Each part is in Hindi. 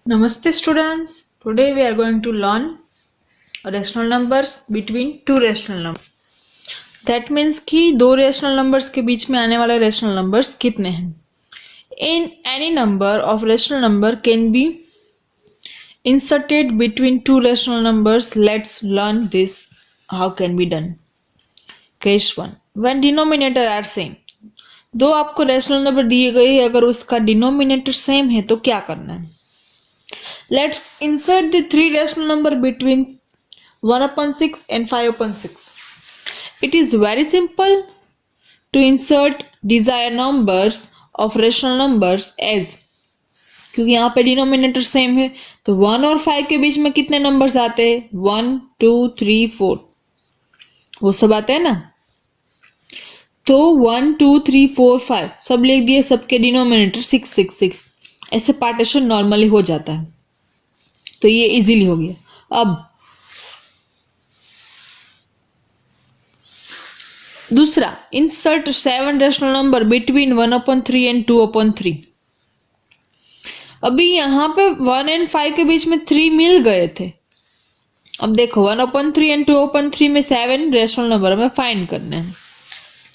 Namaste students. Today we are going to learn rational numbers between two rational numbers. That means कि दो rational numbers के बीच में आने वाले rational numbers कितने हैं. In any number of rational number can be inserted between two rational numbers. Let's learn this. How can be done? Case 1. When denominator are same. दो आपको रेशनल नंबर दिए गए हैं, अगर उसका डिनोमिनेटर सेम है तो क्या करना है. Let's insert the three rational number between 1/6 and 5/6. It is very simple to insert desired numbers of rational numbers as, क्योंकि यहाँ पे डिनोमिनेटर सेम है तो 1 और 5 के बीच में कितने नंबर्स आते हैं 1 2 3 4 वो सब आते हैं ना. तो 1 2 3 4 5 सब लिख दिए, सबके डिनोमिनेटर 6 6 6. ऐसे पार्टीशन नॉर्मली हो जाता है तो ये इजीली हो गया. अब दूसरा, insert 7 rational number between 1/3 and 2/3. अभी यहां पे 1 एंड 5 के बीच में 3 मिल गए थे. अब देखो 1/3 एंड 2/3 में 7 रेशनल नंबर हमें फाइंड करने हैं.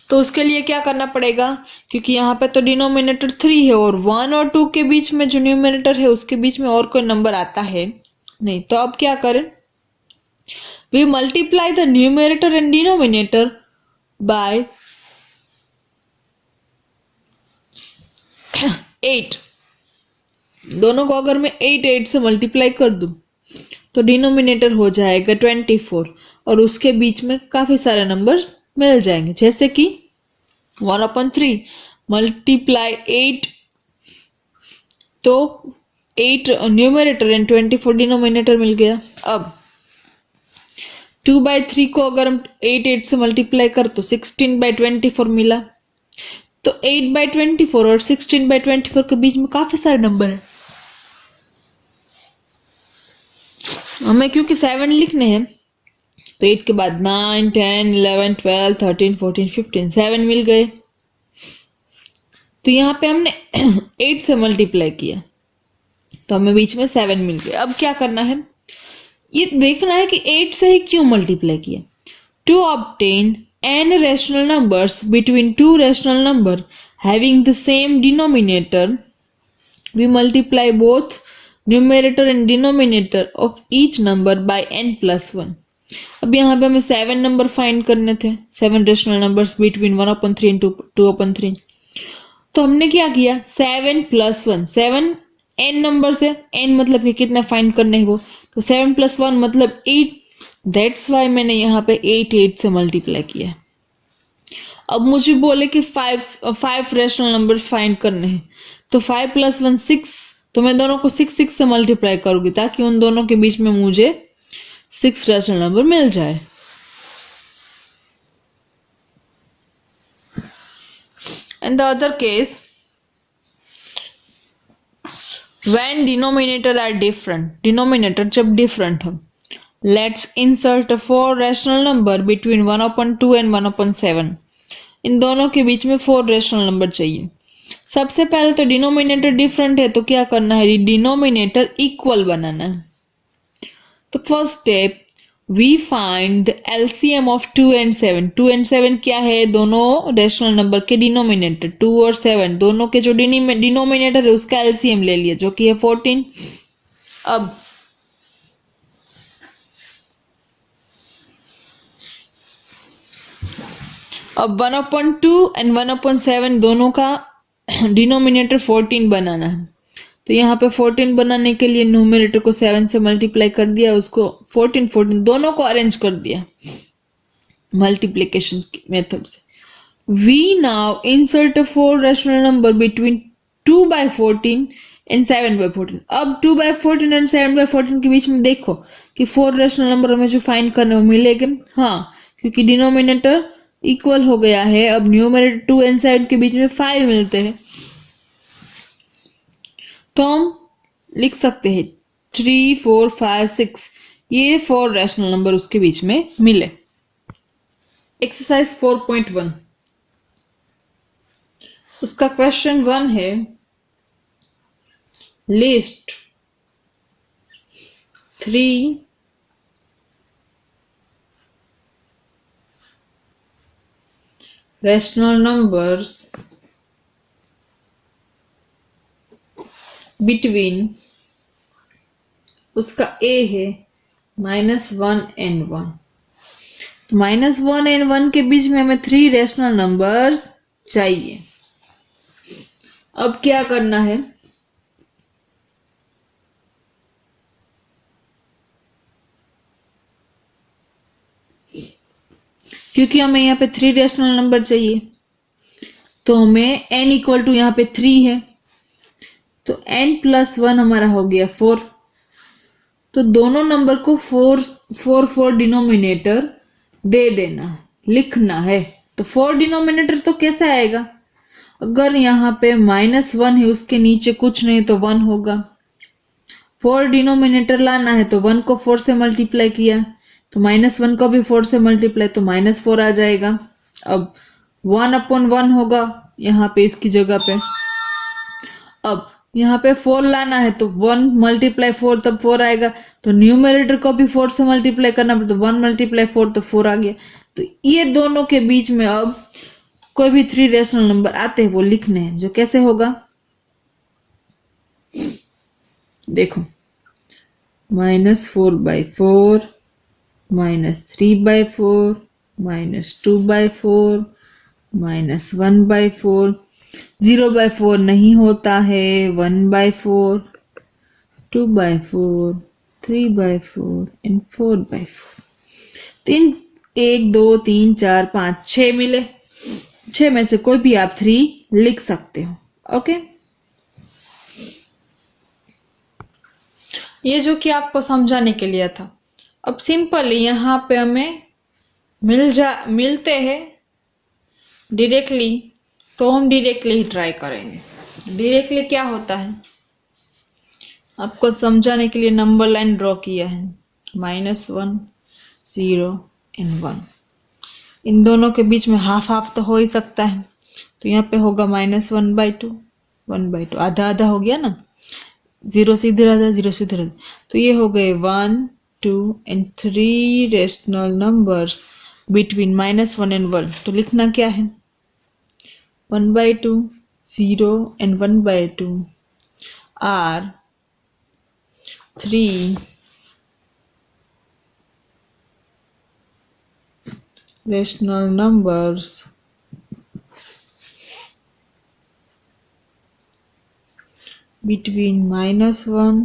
तो उसके लिए क्या करना पड़ेगा, क्योंकि यहाँ पे तो डिनोमिनेटर 3 है और 1 और 2 के बीच में जो न्यूमिनेटर है उसके बीच में और कोई नंबर आता है नहीं. तो अब क्या करें, we multiply the numerator and denominator by 8. दोनों को अगर मैं 8 से मल्टीप्लाई कर दूं तो डिनोमिनेटर हो जाएगा 24 और उसके बीच में काफी सारे नंबर्स मिल जाएंगे. जैसे कि 1/3 मल्टीप्लाई 8 तो 8 न्यूमरेटर एंड 24 डिनोमिनेटर मिल गया. अब 2/3 को अगर हम 8 से मल्टीप्लाई कर तो 16/24 मिला. तो 8/24 और 16/24 के बीच में काफी सारे नंबर है. हमें क्योंकि 7 लिखने हैं तो 8 के बाद 9 10 11 12 13 14 15 7 मिल गए. तो यहाँ पे हमने 8 से मल्टीप्लाई किया तो हमें बीच में 7 मिल गए. अब क्या करना है, ये देखना है कि 8 से ही क्यों मल्टीप्लाई किया. To obtain n rational numbers between two rational number having the same denominator, we multiply both numerator and denominator of each number by n plus 1. अब यहाँ पे हमें 7 नंबर फाइंड करने थे, 7 रेशनल नंबर्स बिटवीन 1/3 एंड 2/3. तो हमने क्या किया, 7 + 1. 7 n नंबर से, n मतलब कि कितने फाइंड करने हैं वो, तो 7 + 1 मतलब 8. दैट्स वाई मैंने यहाँ पे 8 से मल्टीप्लाई किया. अब मुझे बोले कि 5 रेशनल नंबर फाइंड करने हैं तो 5 + 1 6. तो मैं दोनों को 6 6 से मल्टीप्लाई करूंगी ताकि उन दोनों के बीच में मुझे 6 रेशनल नंबर मिल जाए. And the other case, when denominator are different, denominator जब different हो, let's insert a 4 rational number between 1/2 and 1/7. इन दोनों के बीच में 4 रेशनल नंबर चाहिए. सबसे पहले तो डिनोमिनेटर डिफरेंट है तो क्या करना है, डिनोमिनेटर इक्वल बनाना है. तो first step, we find the LCM of 2 and 7. 2 and 7 क्या है, दोनों रेशनल नंबर के डिनोमिनेटर. 2 और 7 दोनों के जो डिनोमिनेटर है उसका एलसीएम ले लिया जो कि है 14. अब 1/2 and 1/7 दोनों का डिनोमिनेटर 14 बनाना है. तो यहाँ पे 14 बनाने के लिए न्यूमरेटर को 7 से मल्टीप्लाई कर दिया, उसको 14 दोनों को अरेंज कर दिया मल्टीप्लिकेशन मेथड से. We now insert a 4 rational number between 2/14 and 7/14. अब 2/14 एंड 7/14 के बीच में देखो कि 4 रेशनल नंबर हमें जो फाइंड करने वो मिलेगा. हाँ, क्योंकि डिनोमिनेटर इक्वल हो गया है. अब न्यूमरेटर 2 and 7 के बीच में 5 मिलते हैं तो हम लिख सकते हैं 3 4 5 6. ये 4 रेशनल नंबर उसके बीच में मिले. एक्सरसाइज 4.1 उसका क्वेश्चन 1 है, लिस्ट 3 rational numbers between, उसका a है -1 and 1। -1 and 1 के बीच में हमें 3 रेशनल नंबर्स चाहिए। अब क्या करना है, क्योंकि हमें यहाँ पे 3 रेशनल नंबर चाहिए तो हमें n इक्वल टू यहाँ पे 3 है, तो n+1 हमारा हो गया 4। तो दोनों नंबर को 4 डिनोमिनेटर दे देना है, लिखना है। तो 4 डिनोमिनेटर तो कैसे आएगा, अगर यहाँ पे -1 है उसके नीचे कुछ नहीं तो 1 होगा। 4 डिनोमिनेटर लाना है तो 1 को 4 से मल्टीप्लाई किया तो -1 को भी 4 से मल्टीप्लाई तो -4 आ जाएगा। अब 1/1 होगा यहाँ पे इसकी जगह पे। अब यहाँ पे 4 लाना है तो 1 × 4 तब 4 आएगा, तो न्यूमरेटर को भी 4 से मल्टीप्लाई करना पड़ता, तो 1 × 4 तो 4 आ गया। तो ये दोनों के बीच में अब कोई भी 3 रेशनल नंबर आते हैं वो लिखने हैं। जो कैसे होगा, देखो -4/4 -3/4 -2/4 -1/4, 0/4 नहीं होता है, 1/4 2/4 3/4 एंड 4/4। 1 2 3 4 5 6 मिले, 6 में से कोई भी आप 3 लिख सकते हो। ओके, ये जो कि आपको समझाने के लिए था। अब सिंपल यहाँ पे हमें मिलते हैं डायरेक्टली, तो हम डायरेक्टली ही ट्राई करेंगे। डायरेक्टली क्या होता है आपको समझाने के लिए नंबर लाइन ड्रॉ किया है, -1 0 एंड 1। इन दोनों के बीच में हाफ हाफ तो हो ही सकता है, तो यहाँ पे होगा -1/2 1/2, आधा आधा हो गया ना, 0 से इधर आधा 0 से इधर आधा, तो ये हो गए 1 2 and 3 rational numbers between -1 and 1। तो लिखना क्या है, 1/2 0 and 1/2 are 3 rational numbers between -1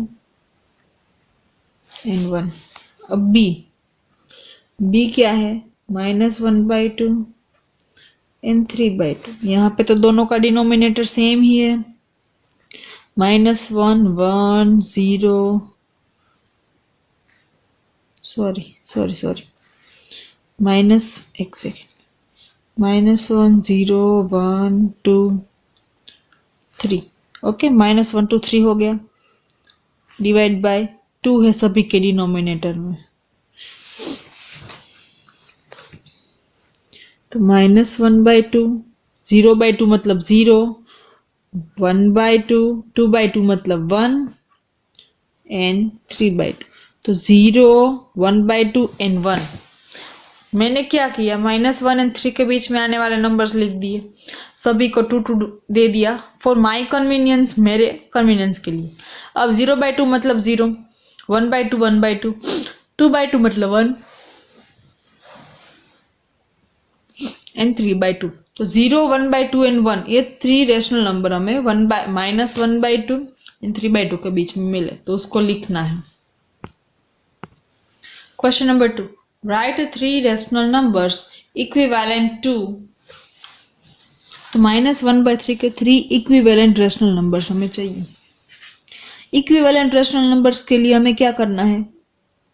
and 1। अब b क्या है, -1/2 and 3/2। यहाँ पे तो दोनों का डिनोमिनेटर सेम ही है, -1 1 0 सॉरी एक सेकेंड, -1 0 1 2 3। ओके, -1 2 3 हो गया, डिवाइड बाय 2 है सभी के डिनोमिनेटर में, तो -1/2 0/2 मतलब 0, 1/2 2/2 मतलब 1 एंड 3/2। तो 0 1/2 एंड 1। मैंने क्या किया, -1 एंड 3 के बीच में आने वाले नंबर्स लिख दिए, सभी को 2 2 दे दिया फॉर माई कन्वीनियंस, मेरे कन्वीनियंस के लिए। अब 0/2 मतलब 0, 1/2 1/2, 2/2 मतलब 1 एंड 3/2। तो 0 1/2 एंड 1 ये 3 रेशनल नंबर हमें -1/2 एंड 3/2 के बीच में मिले, तो उसको लिखना है। Question number 2, write 3 rational numbers equivalent to. तो -1/3 के 3 इक्विवेलेंट रेशनल नंबर्स हमें चाहिए। इक्विवेलेंट रेशनल नंबर्स के लिए हमें क्या करना है,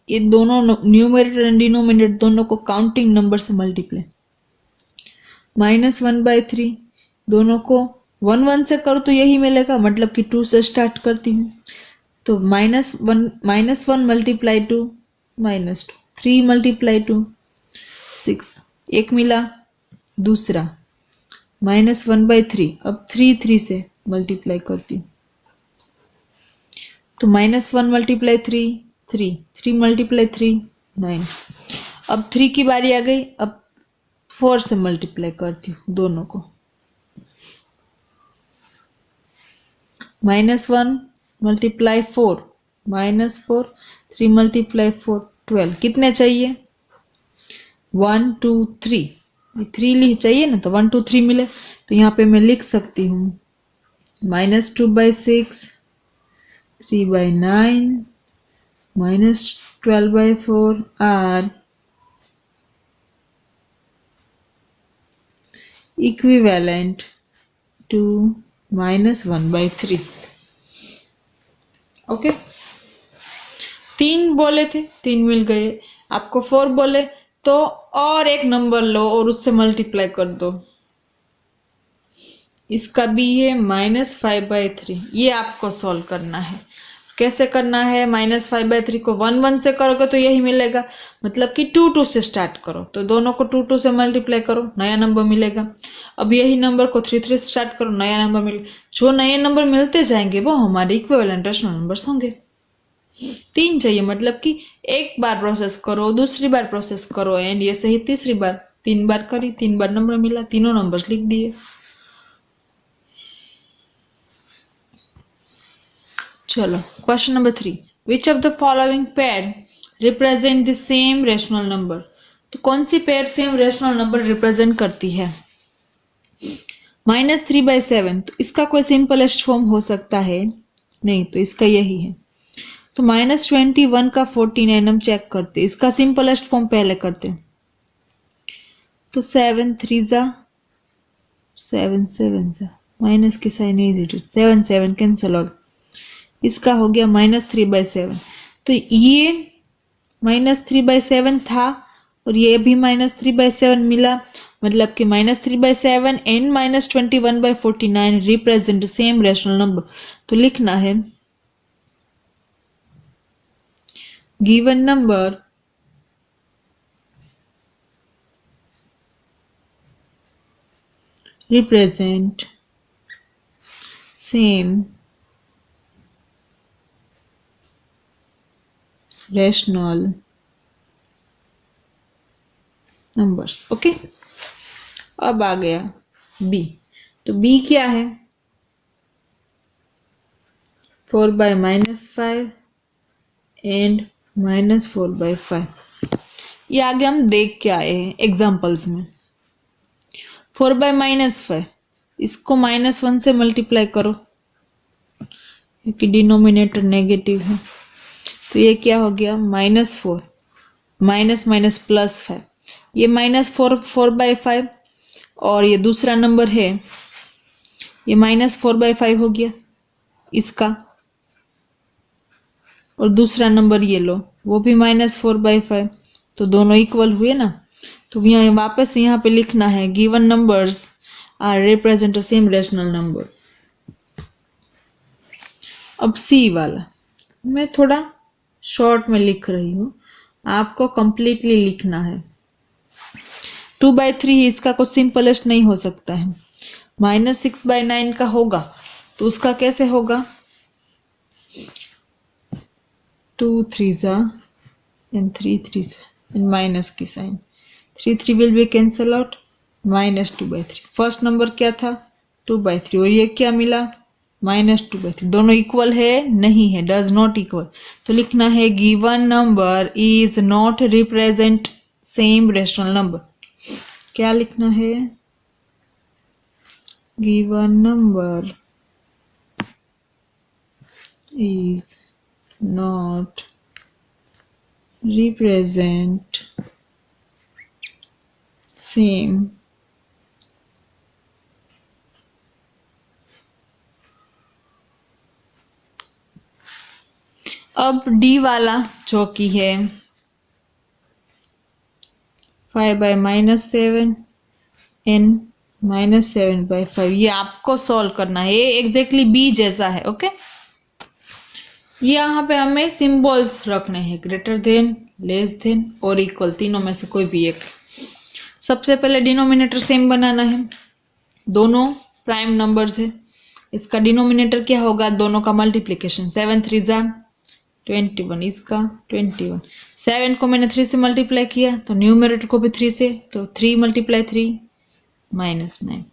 ये दोनों न्यूमरेटर एंड डिनोमिनेटर दोनों को काउंटिंग नंबर से मल्टीप्लाई। -1/3 दोनों को 1 1 से करो तो यही मिलेगा, मतलब कि 2 से स्टार्ट करती हूँ, तो -1 × 2 -2, 3 × 2 6, एक मिला, दूसरा -1/3, अब 3 से मल्टीप्लाई करती हूँ, तो -1 × 3 3 मल्टीप्लाई 3 9। अब 3 की बारी आ गई। अब 4 से मल्टीप्लाई करती हूँ दोनों को। -1 मल्टीप्लाई 4 -4, 3 मल्टीप्लाई 4 12। कितने चाहिए? 1 2 3। 3 चाहिए ना, तो 1 2 3 मिले। तो यहाँ पे मैं लिख सकती हूँ -2/6, 3/9, -12/4 are equivalent to -1/3। ओके, 3 बोले थे, 3 मिल गए। आपको 4 बोले तो और एक नंबर लो और उससे मल्टीप्लाई कर दो। इसका भी है -5/3। ये आपको सॉल्व करना है। कैसे करना है? -5/3 को 1 1 से करोगे तो यही मिलेगा, मतलब कि 2 2 से स्टार्ट करो। तो दोनों को 2 2 से मल्टीप्लाई करो, नया नंबर मिलेगा। अब यही नंबर को 3 3 से स्टार्ट करो, नया नंबर मिलेगा। जो नए नंबर मिलते जाएंगे वो हमारे इक्विवेलेंट रेशनल नंबर्स होंगे। 3 चाहिए, मतलब कि एक बार प्रोसेस करो, दूसरी बार प्रोसेस करो, एंड ये सही तीसरी बार। 3 बार करी, 3 बार नंबर मिला, तीनों नंबर्स लिख दिए। चलो, question number 3। Which of the following pair represent the same rational number? तो कौन सी pair same rational number represent करती है? -3/7, तो इसका कोई सिंपलेस्ट फॉर्म हो सकता है? नहीं, तो इसका यही है। तो -21 का 49 हम चेक करते, इसका सिंपलेस्ट फॉर्म पहले करते। तो 7 3 जा 7 7 जा, माइनस की साइन इज 7 7 कैंसल आउट। इसका हो गया -3/7। तो ये -3/7 था और ये भी -3/7 मिला, मतलब कि -3/7 and -21/49 represent same rational number. तो लिखना है given number represent same rational numbers। Okay, अब आ गया बी। तो बी क्या है? 4/-5 एंड -4/5। ये आगे हम देख के आए हैं एग्जाम्पल्स में। 4/-5, इसको -1 से मल्टीप्लाई करो क्योंकि डिनोमिनेटर नेगेटिव है। तो ये क्या हो गया? -4 माइनस +5। ये -4 4/5 और ये दूसरा नंबर है, ये -4/5 हो गया इसका, और दूसरा नंबर ये लो, वो भी -4/5। तो दोनों इक्वल हुए ना। तो यहाँ वापस यहाँ पे लिखना है given numbers are represent same rational number. अब सी वाला मैं थोड़ा शॉर्ट में लिख रही हूँ, आपको कंप्लीटली लिखना है। 2/3 इसका कुछ सिंपलेस्ट नहीं हो सकता है। -6/9 का होगा, तो उसका कैसे होगा? 2 3 जा एंड 3 3 जा एंड माइनस की sign, 3 3 will be cancel out, -2/3। First number क्या था? 2/3, और ये क्या मिला? -2/3। दोनों इक्वल है? नहीं है, डज नॉट इक्वल। तो लिखना है given number is not represent same rational number. क्या लिखना है? Given number is not represent same अब डी वाला जो कि है 5/-7 एंड -7/5, ये आपको सॉल्व करना है। ये एग्जैक्टली बी जैसा है। ओके, यहाँ पे हमें सिंबल्स रखने हैं, ग्रेटर देन, लेस देन और इक्वल, तीनों में से कोई भी एक। सबसे पहले डिनोमिनेटर सेम बनाना है, दोनों प्राइम नंबर्स है। इसका डिनोमिनेटर क्या होगा? दोनों का मल्टीप्लिकेशन, 7 3 जा 21, इसका 21। 7 को मैंने 3 से मल्टीप्लाई किया तो न्यूमरेटर को भी 3 से, तो 3 × 3 -9।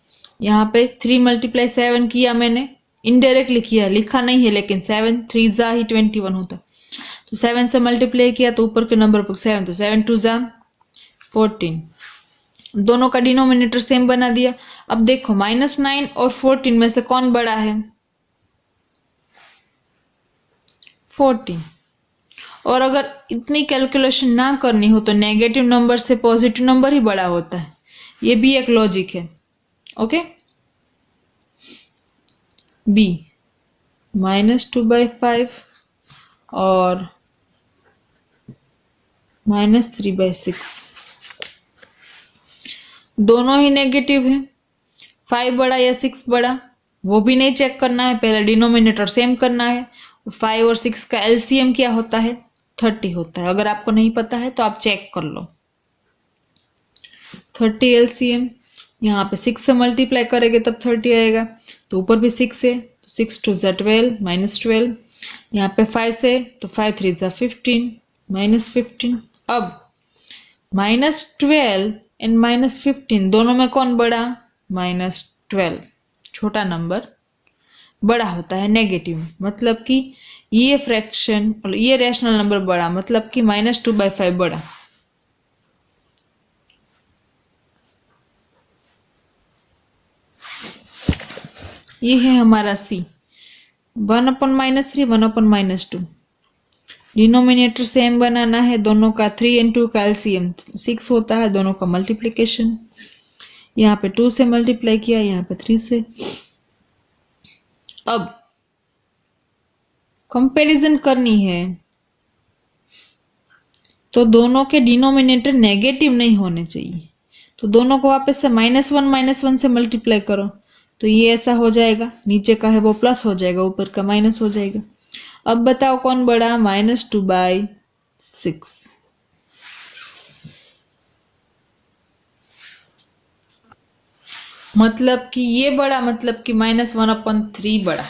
यहाँ पे 3 × 7 किया मैंने, इनडायरेक्टली किया, लिखा नहीं है, लेकिन 7 3 जा ही 21 होता, तो 7 से मल्टीप्लाई किया तो ऊपर के नंबर पर 7, तो 7 2 जा 14। दोनों का डिनोमिनेटर सेम बना दिया। अब देखो -9 और 14 में से कौन बड़ा है? 14। और अगर इतनी कैलकुलेशन ना करनी हो तो नेगेटिव नंबर से पॉजिटिव नंबर ही बड़ा होता है, ये भी एक लॉजिक है। ओके, बी -2/5 और -3/6 दोनों ही नेगेटिव है। 5 बड़ा या 6 बड़ा वो भी नहीं चेक करना है, पहले डिनोमिनेटर सेम करना है। 5 और 6 का एलसीएम क्या होता है? 30 होता है। अगर आपको नहीं पता है तो आप चेक कर लो। 30 एलसीएम, यहाँ पे 6 से मल्टीप्लाई करेंगे तब 30 आएगा, तो ऊपर भी 6 है तो 6 2 जा 12 -12। यहाँ पे 5 से तो 5 3 जा 15 -15। अब -12 एंड -15 दोनों में कौन बड़ा? -12। छोटा नंबर बड़ा होता है नेगेटिव में, मतलब कि ये फ्रैक्शन और ये रैशनल नंबर बड़ा, मतलब कि -2/5 बड़ा। ये है हमारा सी। 1/-3 1/-2। डिनोमिनेटर सेम बनाना है, दोनों का 3 और 2 का एलसीएम 6 होता है, दोनों का मल्टीप्लिकेशन। यहाँ पे 2 से मल्टीप्लाई किया, यहाँ पे 3 से। अब कंपैरिजन करनी है तो दोनों के डिनोमिनेटर नेगेटिव नहीं होने चाहिए, तो दोनों को वापस से -1 से मल्टीप्लाई करो, तो ये ऐसा हो जाएगा, नीचे का है वो प्लस हो जाएगा, ऊपर का माइनस हो जाएगा। अब बताओ कौन बड़ा? -2/6। मतलब कि ये बड़ा, मतलब कि -1/3 बड़ा।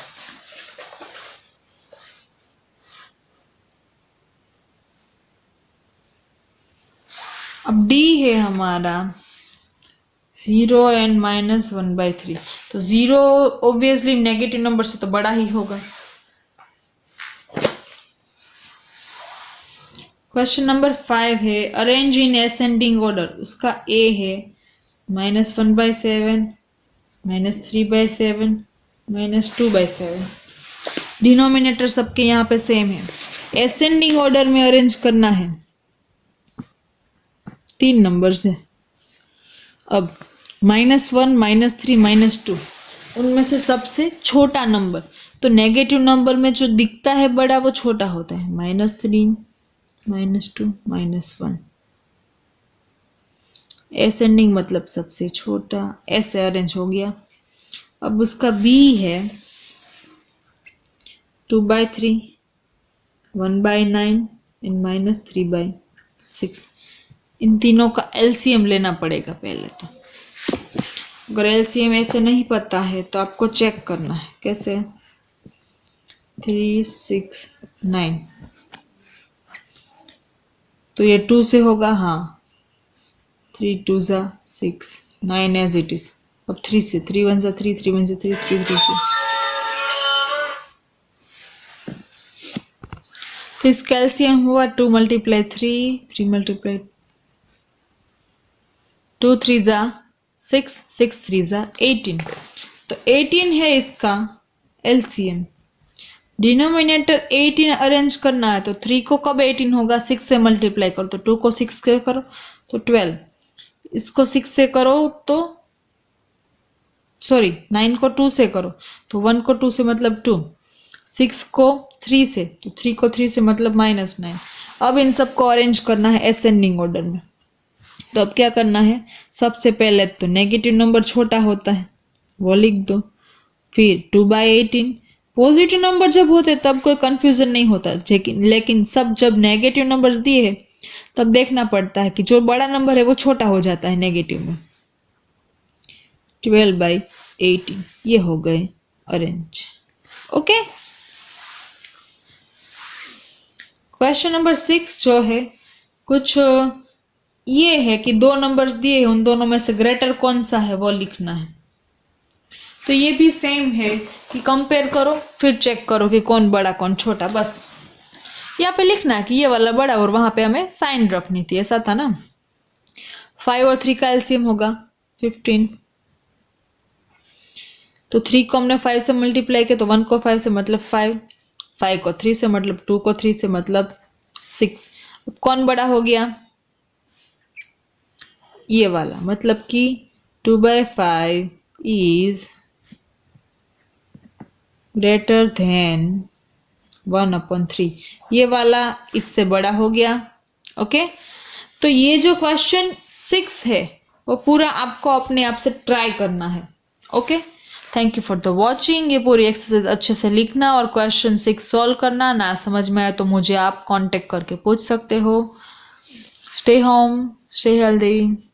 अब डी है हमारा 0 एंड -1/3, तो 0 ऑब्वियसली नेगेटिव नंबर से तो बड़ा ही होगा। क्वेश्चन नंबर 5 है, अरेंज इन असेंडिंग ऑर्डर। उसका ए है -1/7 -3/7 -2/7। डिनोमिनेटर सबके यहाँ पे सेम है। असेंडिंग ऑर्डर में अरेंज करना है, 3 नंबर से। अब -1 -3 -2 उनमें से सबसे छोटा नंबर, तो नेगेटिव नंबर में जो दिखता है बड़ा वो छोटा होता है। -3 -2 -1। असेंडिंग मतलब सबसे छोटा, ऐसे अरेंज हो गया। अब उसका बी है 2/3 1/9 एंड -3/6। इन तीनों का एलसीएम लेना पड़ेगा पहले तो। अगर एलसीएम ऐसे नहीं पता है तो आपको चेक करना है। कैसे? 3 6 9, तो ये 2 से होगा, हाँ 3 2 जा 6 9 एज इट इज। अब 3 से, 3 1 जा 3 3 1 जा 3 3 3 से, तो इसका एलसीएम हुआ 2 × 3 3 × 2 3 जा 6 6 3 जा 18, तो 18 है इसका एलसीएम। डिनोमिनेटर 18 अरेंज करना है, तो 3 को कब 18 होगा? 6 से मल्टीप्लाई करो, तो 2 को 6 से करो तो 12, इसको 6 से करो तो सॉरी 9 को 2 से करो तो 1 को 2 से मतलब 2, 6 को 3 से तो 3 को 3 से मतलब -9। अब इन सबको अरेंज करना है असेंडिंग ऑर्डर में। तो अब क्या करना है? सबसे पहले तो नेगेटिव नंबर छोटा होता है वो लिख दो, फिर 2/18। पॉजिटिव नंबर जब होते तब कोई कंफ्यूजन नहीं होता, लेकिन सब जब नेगेटिव नंबर्स दिए है तब देखना पड़ता है कि जो बड़ा नंबर है वो छोटा हो जाता है नेगेटिव में। 12/18 ये हो गए अरेंज। ओके, क्वेश्चन नंबर 6 जो है कुछ ये है कि दो नंबर्स दिए हैं, उन दोनों में से ग्रेटर कौन सा है वो लिखना है। तो ये भी सेम है कि कंपेयर करो फिर चेक करो कि कौन बड़ा कौन छोटा। बस यहाँ पे लिखना है कि ये वाला बड़ा और वहां पे हमें साइन रखनी थी, ऐसा था ना। 5 और 3 का एलसीएम होगा 15। तो 3 को हमने 5 से मल्टीप्लाई किया तो 1 को 5 से मतलब 5, 5 को 3 से मतलब 2 को 3 से मतलब 6। अब कौन बड़ा हो गया? ये वाला, मतलब कि 2/5 इज ग्रेटर देन 1/3। ये वाला इससे बड़ा हो गया। ओके, तो ये जो क्वेश्चन 6 है वो पूरा आपको अपने आप से ट्राई करना है। Okay, thank you for the watching. ये पूरी एक्सरसाइज अच्छे से लिखना और क्वेश्चन 6 सॉल्व करना। ना समझ में आए तो मुझे आप कांटेक्ट करके पूछ सकते हो। Stay home, stay healthy.